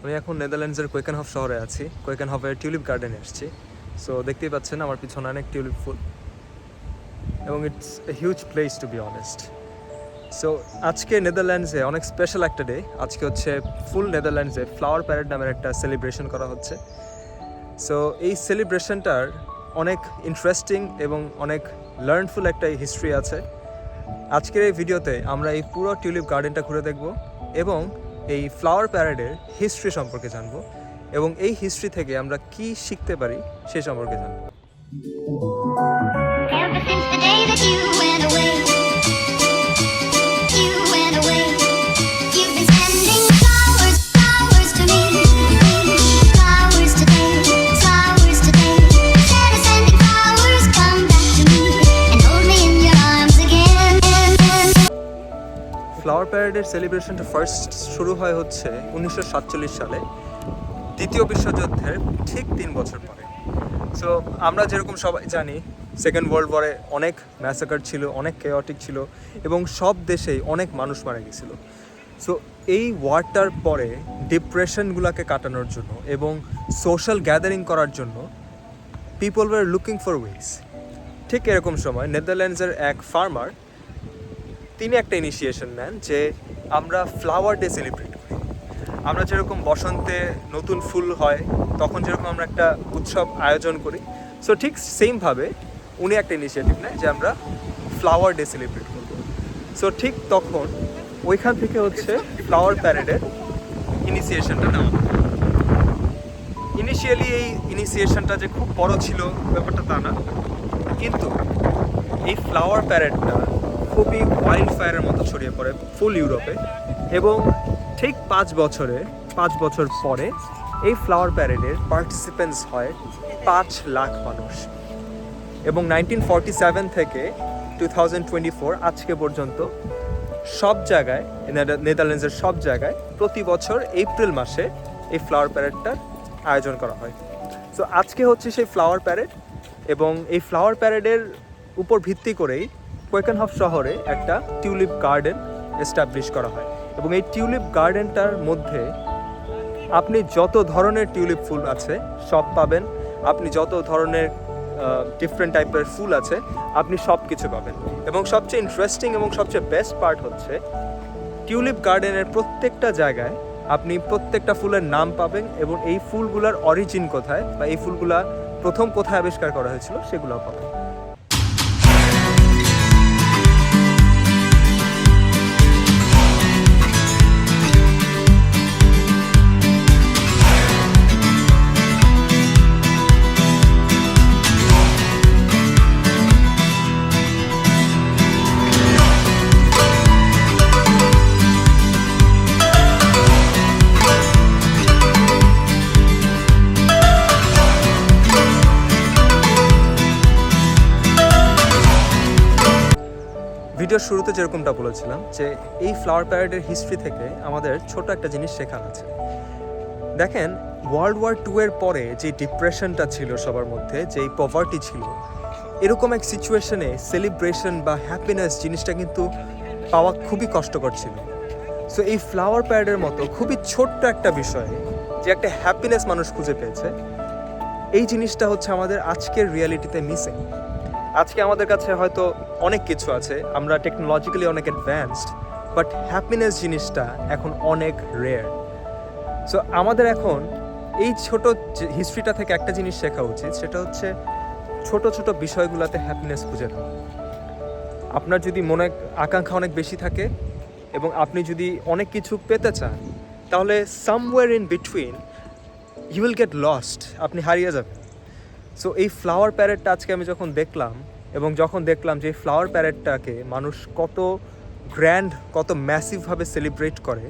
আমি এখন নেদারল্যান্ডসের কোয়েকেনহফ শহরে আছি। কোয়েকেনহফের টিউলিপ গার্ডেনে এসেছি। সো দেখতেই পাচ্ছেন আমার পিছনে অনেক টিউলিপ ফুল এবং it's a huge place to be honest. So আজকে নেদারল্যান্ডসে অনেক স্পেশাল একটা ডে। আজকে হচ্ছে ফুল নেদারল্যান্ডসে ফ্লাওয়ার প্যারেড নামের একটা সেলিব্রেশন করা হচ্ছে। সো এই সেলিব্রেশনটার অনেক ইন্টারেস্টিং এবং অনেক লার্নফুল একটা হিস্ট্রি আছে। আজকের এই ভিডিওতে আমরা এই পুরো টিউলিপ গার্ডেনটা ঘুরে দেখব এবং এই ফ্লাওয়ার প্যারেডের হিস্ট্রি সম্পর্কে জানব এবং এই হিস্ট্রি থেকে আমরা কি শিখতে পারি সেই সম্পর্কে জানব। Ever since the day that you went away, you've been sending flowers, flowers to me, flowers today, instead of sending flowers, come back to me and hold me in your arms again. Flower প্যারেডের সেলিব্রেশনটা first শুরু হয় হচ্ছে 1947 সালে, দ্বিতীয় বিশ্বযুদ্ধের ঠিক 3 বছর পরে। সো আমরা যেরকম সবাই জানি, সেকেন্ড ওয়ার্ল্ড ওয়ারে অনেক ম্যাসাকার ছিল, অনেক কেওটিক ছিল এবং সব দেশেই অনেক মানুষ মারা গেছিলো। সো এই ওয়ারটার পরে ডিপ্রেশনগুলোকে কাটানোর জন্য এবং সোশ্যাল গ্যাদারিং করার জন্য people were looking for ways. ঠিক এরকম সময় নেদারল্যান্ডসের এক ফার্মার তিনি একটা ইনিশিয়েশন নেন যে আমরা ফ্লাওয়ার ডে সেলিব্রেট করি। আমরা যেরকম বসন্তে নতুন ফুল হয় তখন যেরকম আমরা একটা উৎসব আয়োজন করি, সো ঠিক সেমভাবে উনি একটা ইনিশিয়েটিভ নেয় যে আমরা ফ্লাওয়ার ডে সেলিব্রেট করব। সো ঠিক তখন ওইখান থেকে হচ্ছে ফ্লাওয়ার প্যারেডের ইনিশিয়েশনটা নেওয়া। ইনিশিয়ালি এই ইনিশিয়েশনটা যে খুব বড় ছিল ব্যাপারটা তা না, কিন্তু এই ফ্লাওয়ার প্যারেডটা খুবই ওয়াইল্ড ফায়ারের মতো ছড়িয়ে পড়ে ফুল ইউরোপে এবং ঠিক 5 বছর পরে এই ফ্লাওয়ার প্যারেডের পার্টিসিপেন্টস হয় 5 লাখ মানুষ এবং 1947 থেকে 2024 আজকে পর্যন্ত সব জায়গায়, নেদারল্যান্ডসের সব জায়গায় প্রতি বছর এপ্রিল মাসে এই ফ্লাওয়ার প্যারেডটার আয়োজন করা হয়। সো আজকে হচ্ছে সেই ফ্লাওয়ার প্যারেড এবং এই ফ্লাওয়ার প্যারেডের উপর ভিত্তি করেই কোয়েকেনহফ শহরে একটা টিউলিপ গার্ডেন এস্টাবলিশ করা হয় এবং এই টিউলিপ গার্ডেনটার মধ্যে আপনি যত ধরনের টিউলিপ ফুল আছে সব পাবেন, আপনি যত ধরনের ডিফারেন্ট টাইপের ফুল আছে আপনি সব কিছু পাবেন। এবং সবচেয়ে ইন্টারেস্টিং এবং সবচেয়ে বেস্ট পার্ট হচ্ছে টিউলিপ গার্ডেনের প্রত্যেকটা জায়গায় আপনি প্রত্যেকটা ফুলের নাম পাবেন এবং এই ফুলগুলোর অরিজিন কোথায় বা এই ফুলগুলা প্রথম কোথায় আবিষ্কার করা হয়েছিল সেগুলো পাবেন। ভিডিওর শুরুতে যেরকমটা বলেছিলাম যে এই ফ্লাওয়ার প্যারেডের হিস্ট্রি থেকে আমাদের ছোট একটা জিনিস শেখার আছে। দেখেন, ওয়ার্ল্ড ওয়ার 2 এর পরে যে ডিপ্রেশনটা ছিল সবার মধ্যে, যে পভার্টি ছিল, এরকম এক সিচুয়েশনে সেলিব্রেশন বা হ্যাপিনেস জিনিসটা কিন্তু পাওয়া খুবই কষ্টকর ছিল। সো এই ফ্লাওয়ার প্যারেডের মতো খুবই ছোট্ট একটা বিষয়ে যে একটা হ্যাপিনেস মানুষ খুঁজে পেয়েছে, এই জিনিসটা হচ্ছে আমাদের আজকের রিয়ালিটিতে মিসিং। আজকে আমাদের কাছে হয়তো অনেক কিছু আছে, আমরা টেকনোলজিক্যালি অনেক অ্যাডভান্সড, বাট হ্যাপিনেস জিনিসটা এখন অনেক রেয়ার। সো আমাদের এখন এই ছোট হিস্ট্রিটা থেকে একটা জিনিস শেখা উচিত, সেটা হচ্ছে ছোট ছোট বিষয়গুলোতে হ্যাপিনেস খুঁজে নেওয়া। আপনার যদি মনে আকাঙ্ক্ষা অনেক বেশি থাকে এবং আপনি যদি অনেক কিছু পেতে চান, তাহলে somewhere in between you will get lost, আপনি হারিয়ে যাবেন। সো এই ফ্লাওয়ার প্যারেডটা আজকে আমি যখন দেখলাম এবং যখন দেখলাম যে এই ফ্লাওয়ার প্যারেডটাকে মানুষ কত গ্র্যান্ড, কত ম্যাসিভভাবে সেলিব্রেট করে,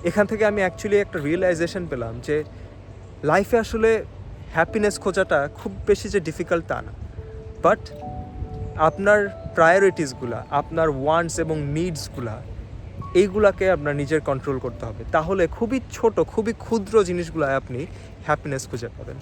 এখান থেকে আমি অ্যাকচুয়ালি একটা রিয়েলাইজেশন পেলাম যে লাইফে আসলে হ্যাপিনেস খোঁজাটা খুব বেশি যে ডিফিকাল্ট তা না, বাট আপনার প্রায়োরিটিসগুলা, আপনার ওয়ান্টস এবং নিডসগুলা, এইগুলাকে আপনার নিজের কন্ট্রোল করতে হবে। তাহলে খুবই ছোট, খুবই ক্ষুদ্র জিনিসগুলায় আপনি হ্যাপিনেস খুঁজে পাবেন।